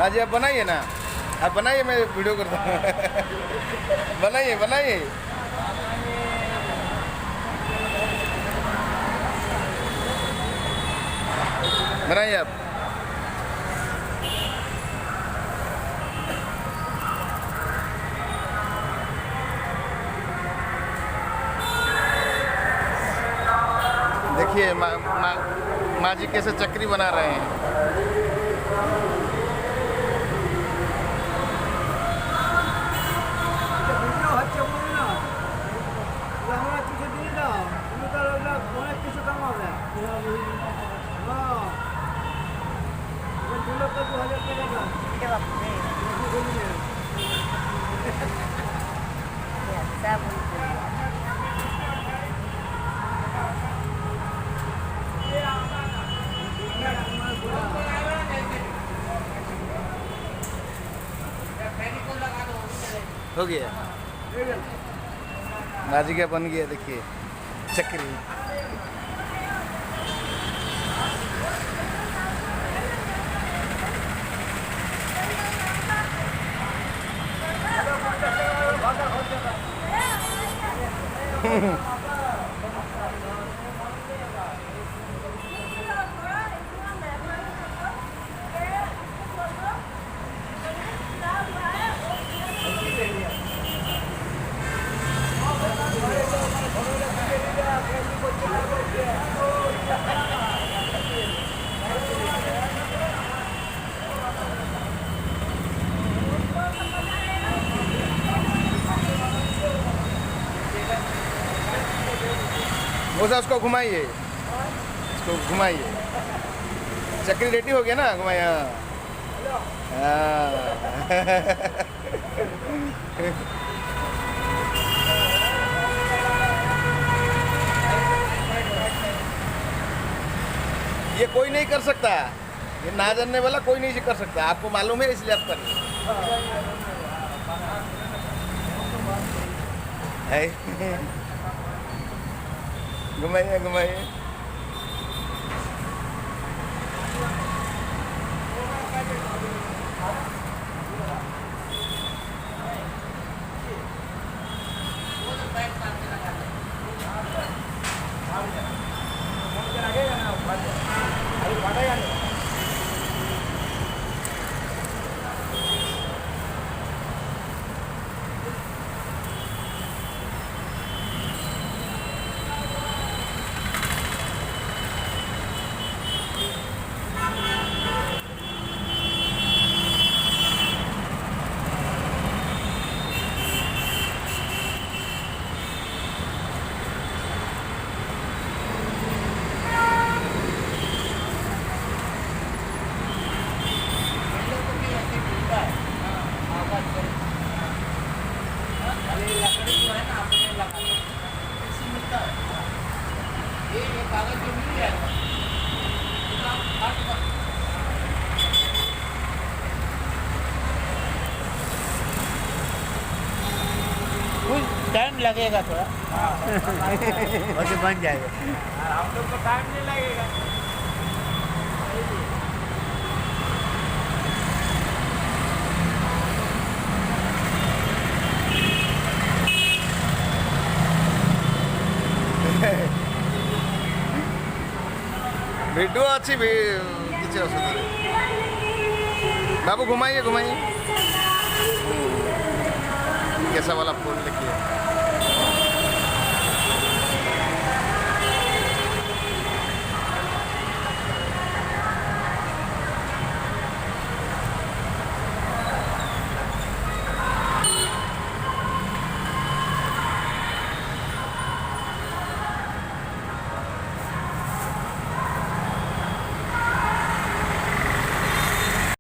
हाँ जी, आप बनाइए ना, आप बनाइए, मैं वीडियो करता हूँ। बनाइए बनाइए। बनाइए आप। देखिए माँ जी कैसे चक्री बना रहे हैं। हो गया, नाजी का बन गया। देखिए चक्री। वो उसको घुमाइए, इसको घुमाइए। चक्री रेडी हो गया ना, घुमाइए। हाँ। ये कोई नहीं कर सकता, ये ना जानने वाला कोई नहीं कर सकता। आपको मालूम है इसलिए आप कर घुमाइए घुमाइए। टाइम लगेगा थोड़ा। वैसे बन जाएगा। हम लोग को टाइम नहीं लगेगा। वीडियो अच्छी भी किसी असुविधा नहीं। बाबू घुमाइए घुमाइए, कैसा वाला फूल लिखिए।